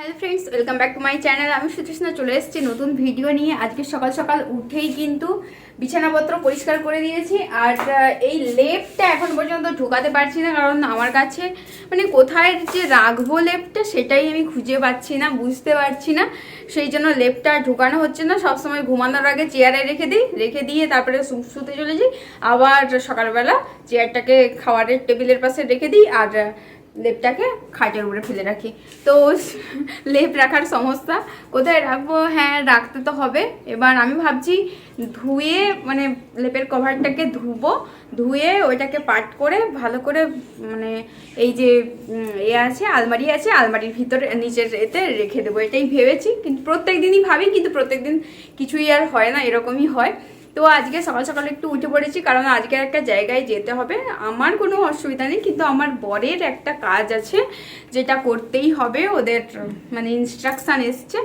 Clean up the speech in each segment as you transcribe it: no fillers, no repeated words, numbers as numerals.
Hello friends, welcome back to my channel. আমি সুতৃষ্ণা চলে এসেছি নতুন ভিডিও নিয়ে। আজকে সকাল সকাল উঠেই কিন্তু বিছানাপত্র পরিষ্কার করে দিয়েছি। আর এই লেপটা এখন পর্যন্ত ঢোকাতে পারছি না, কারণ আমার কাছে মানে কোথায় যে রাখবো লেপটা সেটাই আমি খুঁজে পাচ্ছি না, বুঝতে পারছি না। সেই জন্য লেপটা ঢোকানো হচ্ছে না। সবসময় ঘুমানোর আগে চেয়ারে রেখে দিয়ে তারপরে শুতে চলে যাই। আবার সকালবেলা চেয়ারটাকে খাবারের টেবিলের পাশে রেখে দিই আর লেপটাকে খাটের উপরে ফেলে রাখি। তো লেপ রাখার সমস্যা, কোথায় রাখবো? হ্যাঁ, রাখতে তো হবে। এবার আমি ভাবছি ধুয়ে মানে লেপের কভারটাকে ধুয়ে ওইটাকে পাট করে ভালো করে মানে এই যে আলমারি আছে, আলমারির ভিতরে নিচের এতে রেখে দেবো, এটাই ভেবেছি। কিন্তু প্রত্যেক দিনই ভাবি, কিন্তু প্রত্যেক দিন কিছুই আর হয় না, এরকমই হয়। তো আজকে সকাল সকাল একটু উঠে পড়েছি, কারণ আজকে একটা জায়গায় যেতে হবে। আমার কোনো অসুবিধা নেই, কিন্তু আমার বরের একটা কাজ আছে যেটা করতেই হবে, ওদের মানে ইনস্ট্রাকশান এসছে।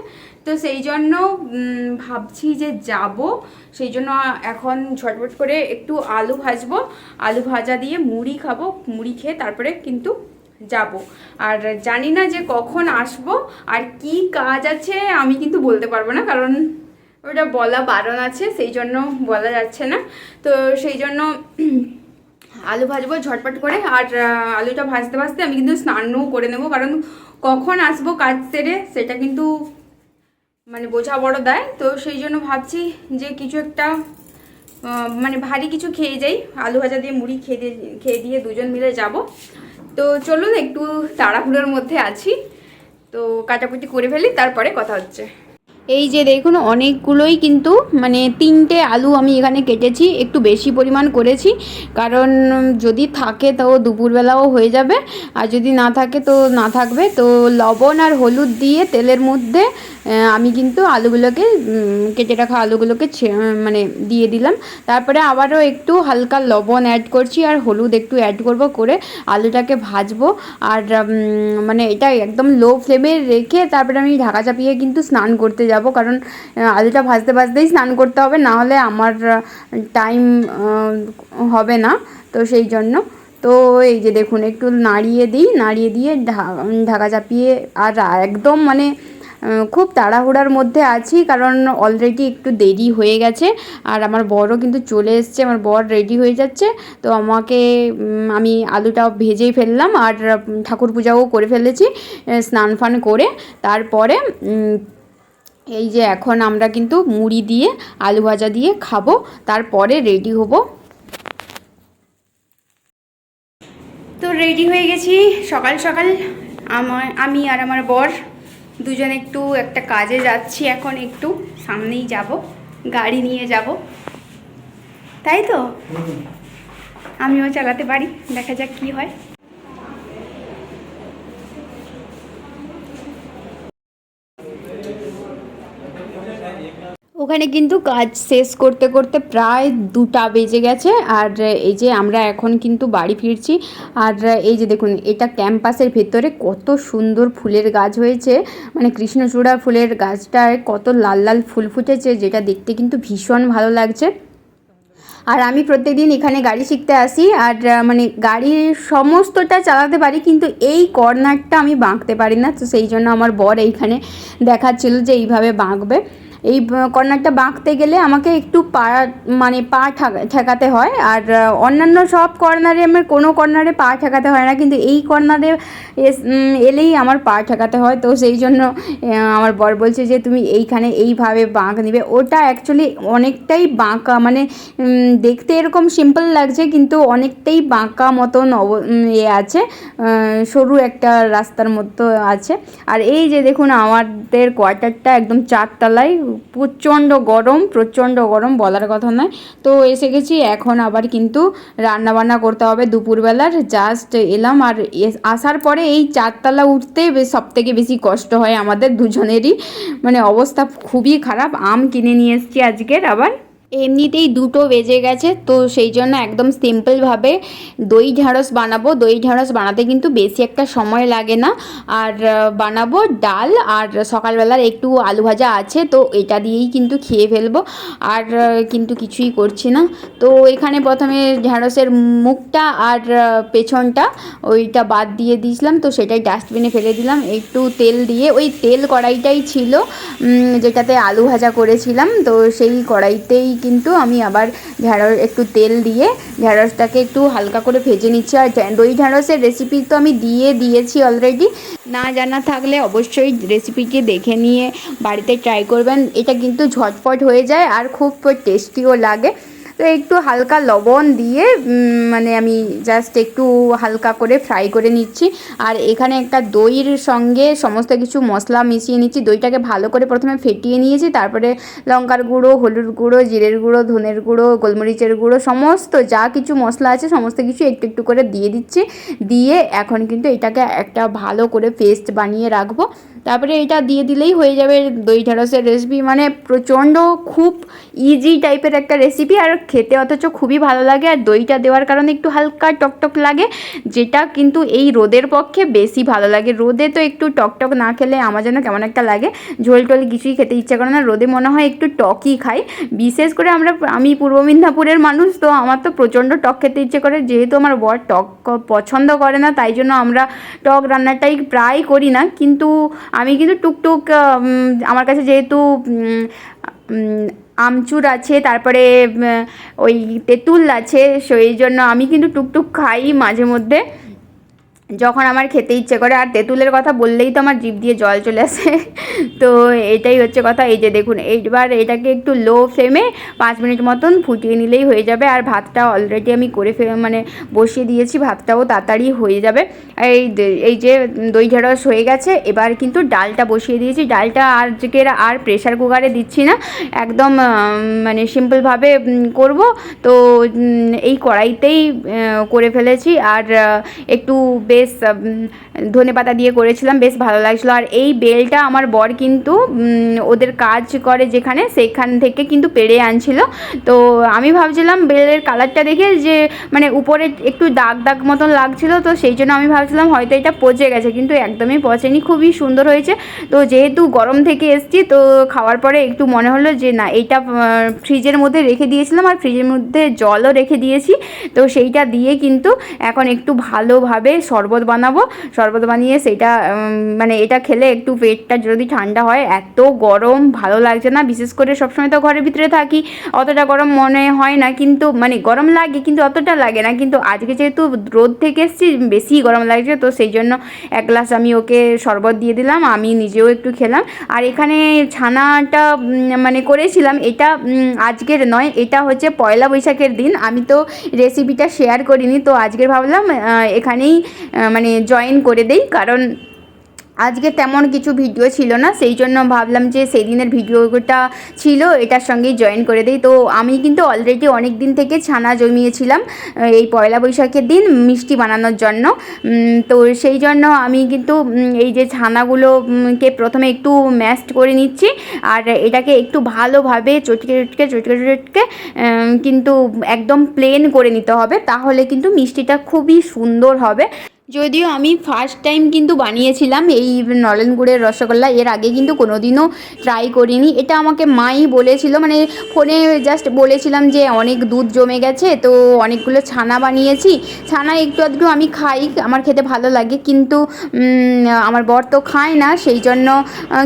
তো সেই জন্য ভাবছি যে যাব। সেই জন্য এখন ঝটপট করে একটু আলু ভাজবো, আলু ভাজা দিয়ে মুড়ি খাবো, মুড়ি খেয়ে তারপরে কিন্তু যাব। আর জানি না যে কখন আসব আর কি কাজ আছে আমি কিন্তু বলতে পারবো না, কারণ ওটা বলা বারণ আছে, সেই জন্য বলা যাচ্ছে না। তো সেই জন্য আলু ভাজবো ঝটপট করে। আর আলুটা ভাজতে ভাজতে আমি কিন্তু স্নানও করে নেবো, কারণ কখন আসবো কাজ সেরে সেটা কিন্তু মানে বোঝা বড় দেয়। তো সেই জন্য ভাবছি যে কিছু একটা মানে ভারী কিছু খেয়ে যাই, আলু ভাজা দিয়ে মুড়ি খেয়ে দিয়ে দুজন মিলে যাব। তো চলুন, একটু তাড়াহুড়োর মধ্যে আছি, তো কাটাকুটি করে ফেলি, তারপরে কথা হচ্ছে। এই যে দেখুন, অনেকগুলোই কিন্তু মানে 3টে আলু আমি এখানে কেটেছি, একটু বেশি পরিমাণ করেছি, কারণ যদি থাকে তো দুপুরবেলাও হয়ে যাবে, আর যদি না থাকে তো না থাকবে। তো লবণ আর হলুদ দিয়ে তেলের মধ্যে আমি কিন্তু আলুগুলোকে কেটে রাখা আলুগুলোকে মানে দিয়ে দিলাম। তারপরে আবারও একটু হালকা লবণ অ্যাড করছি আর হলুদ একটু অ্যাড করব, করে আলুটাকে ভাজবো। আর মানে এটা একদম লো ফ্লেমে রেখে তারপরে আমি ঢাকা চাপিয়ে কিন্তু স্নান করতে যাব, কারণ আলুটা ভাজতে ভাজতেই স্নান করতে হবে, না হলে আমার টাইম হবে না। তো সেই জন্য তো এই যে দেখুন, একটু নাড়িয়ে দিয়ে ঢাকা চাপিয়ে, আর একদম মানে খুব তাড়াহুড়ার মধ্যে আছি, কারণ অলরেডি একটু দেরি হয়ে গেছে। আর আমার বরও কিন্তু চলে এসছে, আমার বর রেডি হয়ে যাচ্ছে। তো আমি আলুটা ভেজেই ফেললাম, আর ঠাকুর পূজাও করে ফেলেছি স্নান ফান করে। তারপরে এই যে এখন আমরা কিন্তু মুড়ি দিয়ে আলু ভাজা দিয়ে খাবো, তারপরে রেডি হব। তো রেডি হয়ে গেছি সকাল সকাল। আমি আর আমার বর দুজন একটু একটা কাজে যাচ্ছি, এখন একটু সামনেই যাব, গাড়ি নিয়ে যাব, তাই তো আমিও চালাতে পারি, দেখা যাক কি হয়। ওখানে কিন্তু কাজ শেষ করতে করতে প্রায় 2টা বেজে গেছে। আর এই যে আমরা এখন কিন্তু বাড়ি ফিরছি। আর এই যে দেখুন, এটা ক্যাম্পাসের ভেতরে কত সুন্দর ফুলের গাছ হয়েছে, মানে কৃষ্ণচূড়া ফুলের গাছটায় কত লাল লাল ফুল ফুটেছে, যেটা দেখতে কিন্তু ভীষণ ভালো লাগছে। আর আমি প্রত্যেকদিন এখানে গাড়ি শিখতে আসি, আর মানে গাড়ি সমস্তটা চালাতে পারি, কিন্তু এই কর্নারটা আমি বাঁকতে পারি না। তো সেই জন্য আমার বর এইখানে দেখাচ্ছিল যে এইভাবে বাঁকবে। এই কর্নারটা বাঁকতে গেলে আমাকে একটু পা ঠেকাতে হয়, আর অন্যান্য সব কর্নারে আমার কোনো কর্নারে পা ঠেকাতে হয় না, কিন্তু এই কর্নারে এলেই আমার পা ঠেকাতে হয়। তো সেই জন্য আমার বর বলছে যে তুমি এইখানে এইভাবে বাঁক নিবে। ওটা অ্যাকচুয়ালি অনেকটাই বাঁকা, মানে দেখতে এরকম সিম্পল লাগছে, কিন্তু অনেকটাই বাঁকা মতন আছে, সরু একটা রাস্তার মতো আছে। আর এই যে দেখুন, আমাদের কোয়ার্টারটা একদম 4তলায়, প্রচণ্ড গরম বলার কথা নয়। তো এসে গেছি, এখন আবার কিন্তু রান্নাবান্না করতে হবে দুপুরবেলার। জাস্ট এলাম, আর আসার পরে এই 4তলা উঠতে সবথেকে বেশি কষ্ট হয় আমাদের দুজনেরই, মানে অবস্থা খুবই খারাপ। আম কিনে নিয়ে এসেছি আজকের আবার। এমনিতেই 2টো বেজে গেছে, তো সেই জন্য একদম সিম্পলভাবে দই ঢ্যাঁড়স বানাবো। দই ঢ্যাঁড়স বানাতে কিন্তু বেশি একটা সময় লাগে না। আর বানাবো ডাল, আর সকালবেলার একটু আলু ভাজা আছে, তো এটা দিয়েই কিন্তু খেয়ে ফেলবো। আর কিন্তু কিছুই করছি না। তো এখানে প্রথমে ঢ্যাঁড়সের মুখটা আর পেছনটা ওইটা বাদ দিয়ে দিয়েছিলাম, তো সেটাই ডাস্টবিনে ফেলে দিলাম। একটু তেল দিয়ে, ওই তেল কড়াইটাই ছিল যেটাতে আলু ভাজা করেছিলাম, তো সেই কড়াইতেই কিন্তু আমি আবার একটু তেল দিয়ে ঢ্যাঁড়সটাকে একটু হালকা করে ভেজে নিচ্ছি। আর দই ঢ্যাঁড়সের রেসিপি তো আমি দিয়েছি অলরেডি, না জানা থাকলে অবশ্যই রেসিপিটি দেখে নিয়ে বাড়িতে ট্রাই করবেন। এটা কিন্তু ঝটপট হয়ে যায় আর খুব টেস্টিও লাগে। তো একটু হালকা লবণ দিয়ে মানে আমি জাস্ট একটু হালকা করে ফ্রাই করে নিচ্ছি। আর এখানে একটা দইয়ের সঙ্গে সমস্ত কিছু মশলা মিশিয়ে নিচ্ছি। দইটাকে ভালো করে প্রথমে ফেটিয়ে নিয়েছি, তারপরে লঙ্কার গুঁড়ো, হলুদ গুঁড়ো, জিরের গুঁড়ো, ধনের গুঁড়ো, গোলমরিচের গুঁড়ো, সমস্ত যা কিছু মশলা আছে সমস্ত কিছু একটু একটু করে দিয়ে দিচ্ছি। দিয়ে এখন কিন্তু এটাকে একটা ভালো করে পেস্ট বানিয়ে রাখবো। তারপরে এটা দিয়ে দিলেই হয়ে যাবে দই ঢ্যাঁড়সের রেসিপি। মানে প্রচণ্ড খুব ইজি টাইপের একটা রেসিপি, আর খেতে অথচ খুবই ভালো লাগে। আর দইটা দেওয়ার কারণে একটু হালকা টকটক লাগে, যেটা কিন্তু এই রোদের পক্ষে বেশি ভালো লাগে। রোদে তো একটু টকটক না খেলে আমার যেন কেমন একটা লাগে, ঝোল টোল কিছুই খেতে ইচ্ছা করে না। রোদে মনে হয় একটু টকই খাই। বিশেষ করে আমি পূর্ব মেদিনীপুরের মানুষ, তো আমার তো প্রচণ্ড টক খেতে ইচ্ছে করে। যেহেতু আমার বর টক পছন্দ করে না, তাই জন্য আমরা টক রান্নাটাই প্রায় করি না। কিন্তু আমি কিন্তু টুকটুক আমার কাছে যেহেতু আমচুর আছে, তারপরে ওই তেঁতুল আছে, সেই জন্য আমি কিন্তু টুকটুক খাই মাঝে মধ্যে যখন আমার খেতে ইচ্ছে করে। আর তেঁতুলের কথা বললেই তো আমার জিভ দিয়ে জল চলে আসে। তো এটাই হচ্ছে কথা। এই যে দেখুন, এইবার এটাকে একটু লো ফ্লেমে 5 মিনিট মতন ফুটিয়ে নিলেই হয়ে যাবে। আর ভাতটা অলরেডি আমি মানে বসিয়ে দিয়েছি, ভাতটাও তাড়াতাড়ি হয়ে যাবে। এই যে দই ঢ্যাঁড়স হয়ে গেছে, এবার কিন্তু ডালটা বসিয়ে দিয়েছি। ডালটা আজকের আর প্রেশার কুকারে দিচ্ছি না, একদম মানে সিম্পলভাবে করব। তো এই কড়াইতেই করে ফেলেছি। আর একটু বেশ ধনেপাতা দিয়ে করেছিলাম, বেশ ভালো লাগছিলো। আর এই বেলটা আমার বর কিন্তু ওদের কাজ করে যেখানে, সেইখান থেকে কিন্তু পেড়ে আনছিল। তো আমি ভাবছিলাম বেলের কালারটা দেখে যে মানে উপরে একটু দাগ দাগ মতন লাগছিল, তো সেই জন্য আমি ভাবছিলাম হয়তো এটা পচে গেছে, কিন্তু একদমই পচেনি, খুবই সুন্দর হয়েছে। তো যেহেতু গরম থেকে এসছি, তো খাওয়ার পরে একটু মনে হলো যে না, এইটা ফ্রিজের মধ্যে রেখে দিয়েছিলাম, আর ফ্রিজের মধ্যে জলও রেখে দিয়েছি। তো সেইটা দিয়ে কিন্তু এখন একটু ভালোভাবে শরবত বানাবো। শরবত বানিয়ে সেইটা মানে এটা খেলে একটু পেটটা যদি ঠান্ডা হয়। এত গরম ভালো লাগছে না, বিশেষ করে সবসময় তো ঘরের ভিতরে থাকি, অতটা গরম মনে হয় না, কিন্তু মানে গরম লাগে কিন্তু অতটা লাগে না। কিন্তু আজকে যেহেতু রোদ থেকে এসেছি, বেশি গরম লাগছে, তো সেই জন্য 1 গ্লাস আমি ওকে শরবত দিয়ে দিলাম, আমি নিজেও একটু খেলাম। আর এখানে ছানাটা মানে করেছিলাম, এটা আজকের নয়, এটা হচ্ছে পয়লা বৈশাখের দিন। আমি তো রেসিপিটা শেয়ার করিনি, তো আজকের ভাবলাম এখানেই মানে জয়েন করে দেই, কারণ আজকে তেমন কিছু ভিডিও ছিল না, সেই জন্য ভাবলাম যে সেই দিনের ভিডিওটা ছিল এটার সঙ্গেই জয়েন করে দিই। তো আমি কিন্তু অলরেডি অনেক দিন থেকে ছানা জমিয়েছিলাম এই পয়লা বৈশাখের দিন মিষ্টি বানানোর জন্য। তো সেই জন্য আমি কিন্তু এই যে ছানাগুলোকে প্রথমে একটু ম্যাশড করে নিচ্ছি, আর এটাকে একটু ভালোভাবে চটকে কিন্তু একদম প্লেন করে নিতে হবে, তাহলে কিন্তু মিষ্টিটা খুবই সুন্দর হবে। যদিও আমি ফার্স্ট টাইম কিন্তু বানিয়েছিলাম এই নলেন গুড়ের রসগোল্লা, এর আগে কিন্তু কোনো দিনও ট্রাই করিনি। এটা আমাকে মাই বলেছিল, মানে ফোনে জাস্ট বলেছিলাম যে অনেক দুধ জমে গেছে, তো অনেকগুলো ছানা বানিয়েছি। ছানা একটু আধটু আমি খাই, আমার খেতে ভালো লাগে, কিন্তু আমার বর তো খায় না, সেই জন্য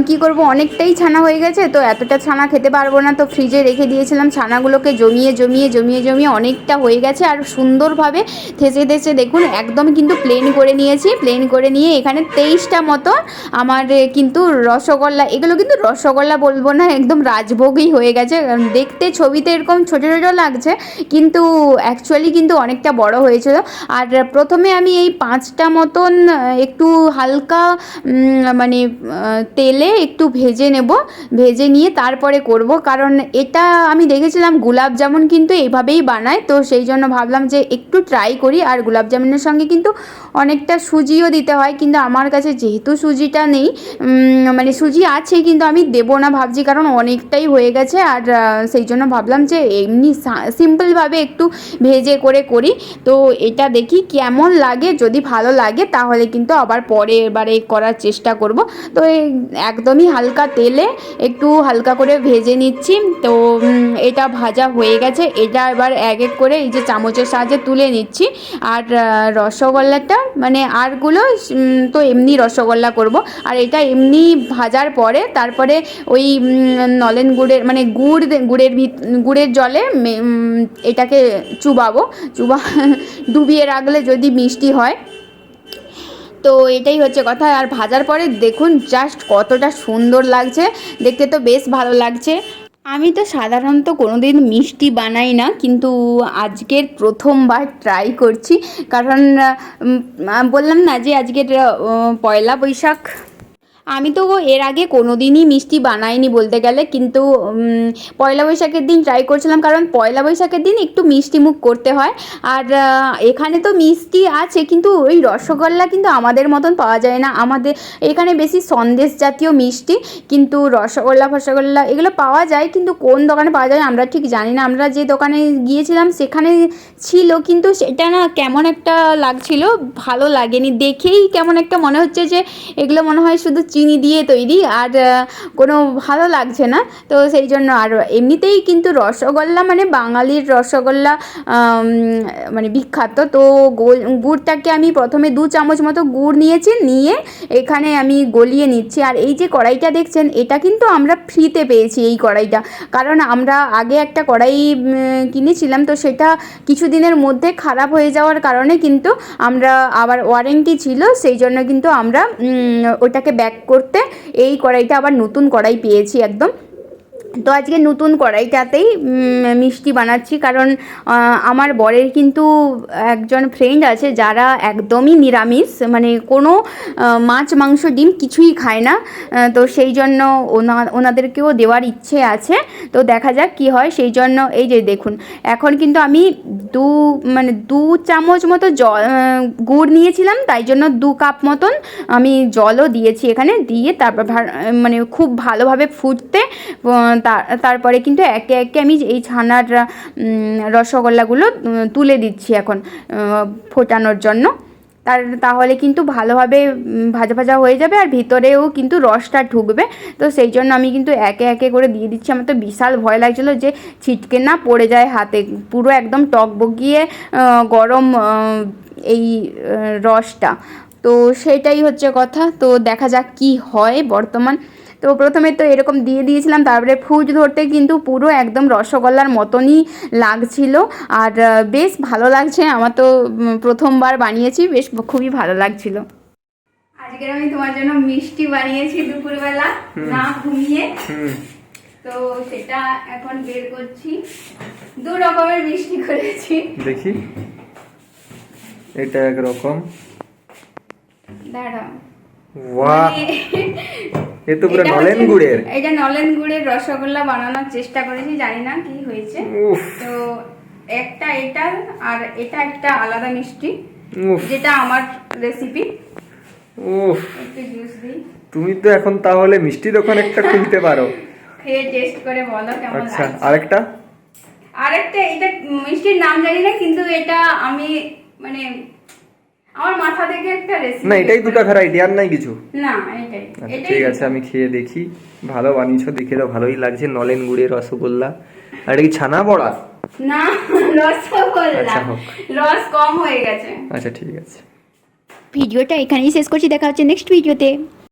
কি করব, অনেকটাই ছানা হয়ে গেছে, তো এতটা ছানা খেতে পারবো না। তো ফ্রিজে রেখে দিয়েছিলাম, ছানাগুলোকে জমিয়ে অনেকটা হয়ে গেছে। আর সুন্দরভাবে থেসে দেখুন একদম কিন্তু প্লেন করে নিয়েছি। প্লেন করে নিয়ে এখানে 23টা মতো আমার কিন্তু রসগোল্লা, এগুলো কিন্তু রসগোল্লা বলবো না, একদম রাজভোগই হয়ে গেছে। দেখতে ছবিতে এরকম ছোটো ছোটো লাগছে, কিন্তু অ্যাকচুয়ালি কিন্তু অনেকটা বড় হয়েছিল। আর প্রথমে আমি এই 5টা মতন একটু হালকা মানে তেলে একটু ভেজে নেব, ভেজে নিয়ে তারপরে করব, কারণ এটা আমি দেখেছিলাম গোলাপ জামুন কিন্তু এইভাবেই বানায়, তো সেই জন্য ভাবলাম যে একটু ট্রাই করি। আর গোলাপ জামুনের সঙ্গে কিন্তু অনেকটা সুজিও দিতে হয়, কিন্তু আমার কাছে যেহেতু সুজিটা নেই, মানে সুজি আছে কিন্তু আমি দেবো না ভাবছি, কারণ অনেকটাই হয়ে গেছে। আর সেই জন্য ভাবলাম যে এমনি সিম্পলভাবে একটু ভেজে করে করি। তো এটা দেখি কেমন লাগে, যদি ভালো লাগে তাহলে কিন্তু আবার পরে এবারে করার চেষ্টা করব। তো একদমই হালকা তেলে একটু হালকা করে ভেজে নিচ্ছি। তো এটা ভাজা হয়ে গেছে, এটা এবার এক এক করে এই যে চামচের সাহায্যে তুলে নিচ্ছি। আর রসগোল্লাটা মানে আরগুলো তো এমনি রসগোল্লা করব। আর এটা এমনি ভাজার পরে তারপরে ওই নলেন মানে গুড়ের জলে এটাকে ডুবিয়ে রাখলে যদি মিষ্টি হয়। তো এটাই হচ্ছে কথা। আর ভাজার পরে দেখুন জাস্ট কতটা সুন্দর লাগছে, দেখতে তো বেশ ভালো লাগছে। আমি তো সাধারণত কোনো দিন মিষ্টি বানাই না, কিন্তু আজকের প্রথমবার ট্রাই করছি, কারণ বললাম না যে আজকের পয়লা বৈশাখ। আমি তো এর আগে কোনো দিনই মিষ্টি বানাইনি বলতে গেলে, কিন্তু পয়লা বৈশাখের দিন ট্রাই করছিলাম, কারণ পয়লা বৈশাখের দিন একটু মিষ্টি মুখ করতে হয়। আর এখানে তো মিষ্টি আছে, কিন্তু ওই রসগোল্লা কিন্তু আমাদের মতন পাওয়া যায় না। আমাদের এখানে বেশি সন্দেশ জাতীয় মিষ্টি, কিন্তু রসগোল্লা এগুলো পাওয়া যায়, কিন্তু কোন দোকানে পাওয়া যায় আমরা ঠিক জানি না। আমরা যে দোকানে গিয়েছিলাম সেখানে ছিল, কিন্তু সেটা না কেমন একটা লাগছিল, ভালো লাগেনি। দেখেই কেমন একটা মনে হচ্ছে যে এগুলো মনে হয় শুধু চিনি দিয়ে তৈরি, আর কোনো ভালো লাগছে না। তো সেই জন্য, আর এমনিতেই কিন্তু রসগোল্লা মানে বাঙালির রসগোল্লা মানে বিখ্যাত। তো গুড়টাকে আমি প্রথমে 2 চামচ মতো গুড় নিয়ে এখানে আমি গলিয়ে নিচ্ছি। আর এই যে কড়াইটা দেখছেন, এটা কিন্তু আমরা ফ্রিতে পেয়েছি এই কড়াইটা, কারণ আমরা আগে একটা কড়াই কিনেছিলাম, তো সেটা কিছুদিনের মধ্যে খারাপ হয়ে যাওয়ার কারণে কিন্তু আমরা আবার ওয়ারেন্টি ছিল, সেই জন্য কিন্তু আমরা ওটাকে ব্যাক করতে এই কড়াইটা আবার নতুন কড়াই পেয়েছি একদম। তো আজকে নতুন কড়াইটাতেই মিষ্টি বানাচ্ছি, কারণ আমার বরের কিন্তু একজন ফ্রেন্ড আছে যারা একদমই নিরামিষ, মানে কোনো মাছ মাংস ডিম কিছুই খায় না। তো সেই জন্য ওনাদেরকেও দেওয়ার ইচ্ছে আছে। তো দেখা যাক কি হয়। সেই জন্য এই যে দেখুন, এখন কিন্তু আমি 2 চামচ মতো গুড় নিয়েছিলাম, তাই জন্য 2 কাপ মতন আমি জলও দিয়েছি এখানে, দিয়ে তারপর মানে খুব ভালোভাবে ফুটতে তারপরে কিন্তু একে একে আমি এই ছানার রসগোল্লাগুলো তুলে দিচ্ছি এখন ফোটানোর জন্য। তাহলে কিন্তু ভালোভাবে ভাজা হয়ে যাবে, আর ভিতরেও কিন্তু রসটা ঢুকবে। তো সেই জন্য আমি কিন্তু একে একে করে দিয়ে দিচ্ছি। আমার তো বিশাল ভয় লাগছিলো যে ছিটকে না পড়ে যায় হাতে, পুরো একদম টকবগিয়ে গরম এই রসটা। তো সেটাই হচ্ছে কথা। তো দেখা যাক কি হয় বর্তমান। তো প্রথমে তো এরকম দিয়ে দিয়েছিলাম, তারপরে ফুজ ধরতে কিন্তু পুরো একদম রসগোল্লার মতনই লাগছিল, আর বেশ ভালো লাগছে। আমার তো প্রথমবার বানিয়েছি, বেশ খুবই ভালো লাগছিল। আজকের আমি তোমার জন্য মিষ্টি বানিয়েছি দুপুরবেলা না ঘুমিয়ে, তো সেটা এখন বের করছি। 2 রকমের মিষ্টি করেছি, দেখি। এটা একরকম, দাঁড়াও, বাহ, এ তো পুরো নলেন গুড়ের। এটা নলেন গুড়ের রসগোল্লা বানানোর চেষ্টা করেছি, জানি না কি হয়েছে। তো একটা এটা, আর এটা একটা আলাদা মিষ্টি, যেটা আমার রেসিপি। একটু জুস দিই। তুমি তো এখন তাহলে মিষ্টি দোকান একটা খুলতে পারো। খেয়ে টেস্ট করে বলো কেমন লাগছে। আচ্ছা, আরেকটা এটা মিষ্টির নাম জানি না, কিন্তু এটা আমি মানে আমার মাথা থেকে একটা রেসিপি। না, এটাই 2টা ভ্যারাইটি, আর নাই কিছু? না, এটাই। ঠিক আছে, আমি খেয়ে দেখি। ভালো বানিয়েছো, দেখে তো ভালোই লাগছে। নলেন গুড়ের রসগোল্লা। আর এটা কি ছানা বড়া? না, রসগোল্লা, রস কম হয়ে গেছে। আচ্ছা ঠিক আছে, ভিডিওটা এখানেই শেষ করছি, দেখা হচ্ছে নেক্সট ভিডিওতে।